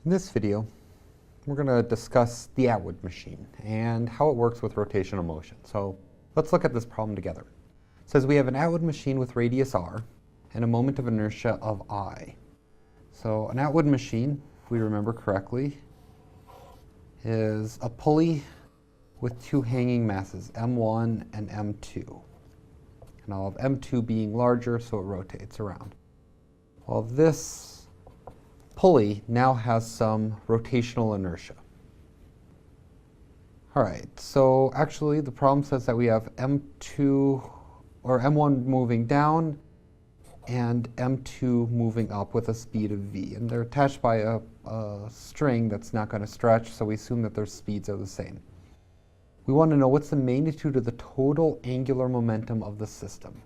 In this video, we're going to discuss the Atwood machine and how it works with rotational motion. So let's look at this problem together. It says we have an Atwood machine with radius r and a moment of inertia of I. So an Atwood machine, if we remember correctly, is a pulley with two hanging masses, M1 and M2. And I'll have M2 being larger, so it rotates around. Well, this pulley now has some rotational inertia. All right, so actually the problem says that we have M2 or M1 moving down and M2 moving up with a speed of v. And they're attached by a string that's not going to stretch, so we assume that their speeds are the same. We want to know what's the magnitude of the total angular momentum of the system.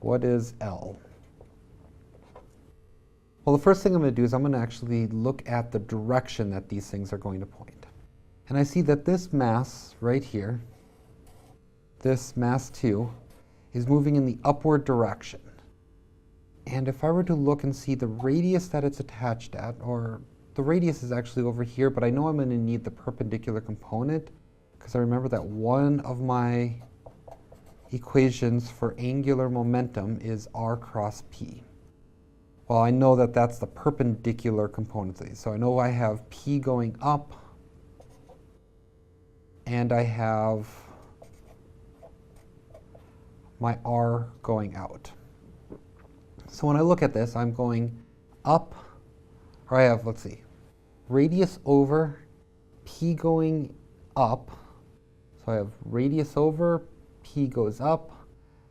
What is L? Well, the first thing I'm going to do is I'm going to actually look at the direction that these things are going to point. And I see that this mass right here, this mass 2, is moving in the upward direction. And if I were to look and see the radius that it's attached at, or the radius is actually over here, but I know I'm going to need the perpendicular component, because I remember that one of my equations for angular momentum is r cross p. Well, I know that that's the perpendicular component of these. So I know I have p going up, and I have my r going out. So when I look at this, I'm going up, or I have, let's see, radius over, p going up. So I have radius over, p goes up.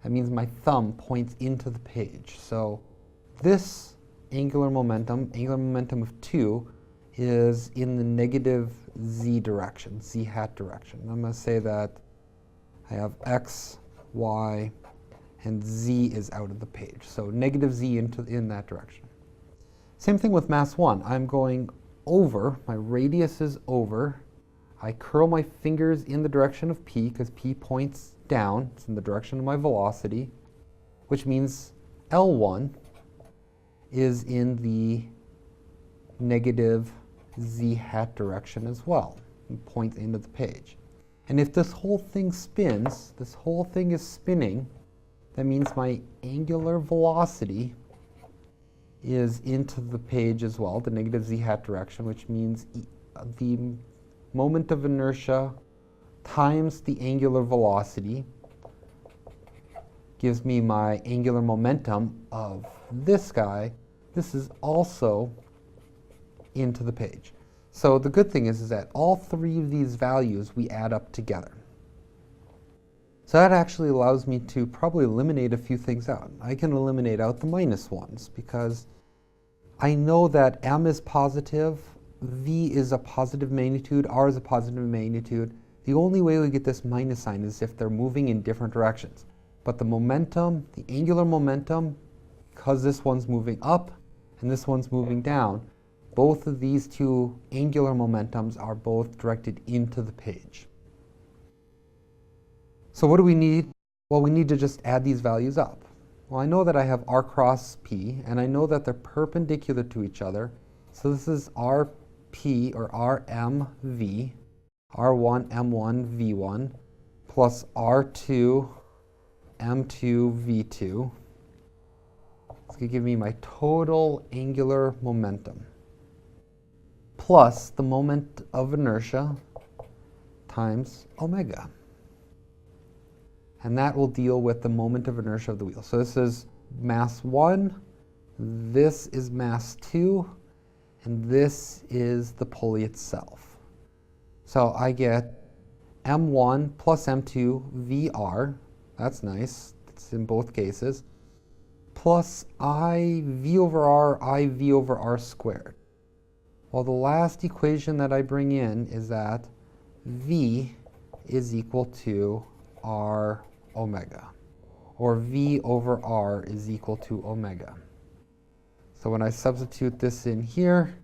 That means my thumb points into the page. So this angular momentum of 2, is in the negative z direction, z hat direction. I'm going to say that I have x, y, and z is out of the page. So negative z in that direction. Same thing with mass 1. I'm going over, my radius is over. I curl my fingers in the direction of p because p points down. It's in the direction of my velocity, which means L1 is in the negative z hat direction as well. It points into the page. And if this whole thing spins, this whole thing is spinning, that means my angular velocity is into the page as well, the negative z hat direction, which means the moment of inertia times the angular velocity gives me my angular momentum of this guy. This is also into the page. So the good thing is that all three of these values we add up together. So that actually allows me to probably eliminate a few things out. I can eliminate out the minus ones because I know that m is positive, v is a positive magnitude, r is a positive magnitude. The only way we get this minus sign is if they're moving in different directions. But the momentum, the angular momentum, because this one's moving up and this one's moving down, both of these two angular momentums are both directed into the page. So what do we need? Well, we need to just add these values up. Well, I know that I have r cross p, and I know that they're perpendicular to each other. So this is rp, or rmv, r1, m1, v1, plus r2, m2, v2. It's going to give me my total angular momentum, plus the moment of inertia times omega. And that will deal with the moment of inertia of the wheel. So this is mass 1, this is mass 2, and this is the pulley itself. So I get m1 plus m2 vr, that's nice, it's in both cases, plus I v over r squared. Well, the last equation that I bring in is that v is equal to r omega, or v over r is equal to omega. So when I substitute this in here,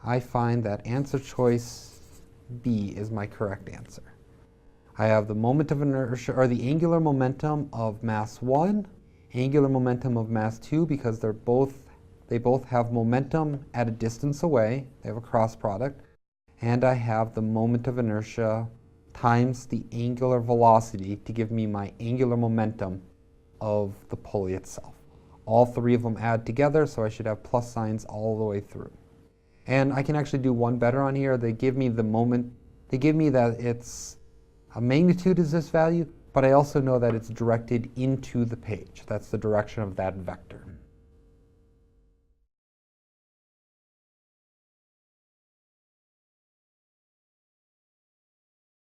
I find that answer choice B is my correct answer. I have the moment of inertia, or the angular momentum of mass 1, angular momentum of mass 2, because they're both They both have momentum at a distance away. They have a cross product. And I have the moment of inertia times the angular velocity to give me my angular momentum of the pulley itself. All three of them add together, so I should have plus signs all the way through. And I can actually do one better on here. They give me the moment, they give me that its a magnitude is this value, but I also know that it's directed into the page. That's the direction of that vector.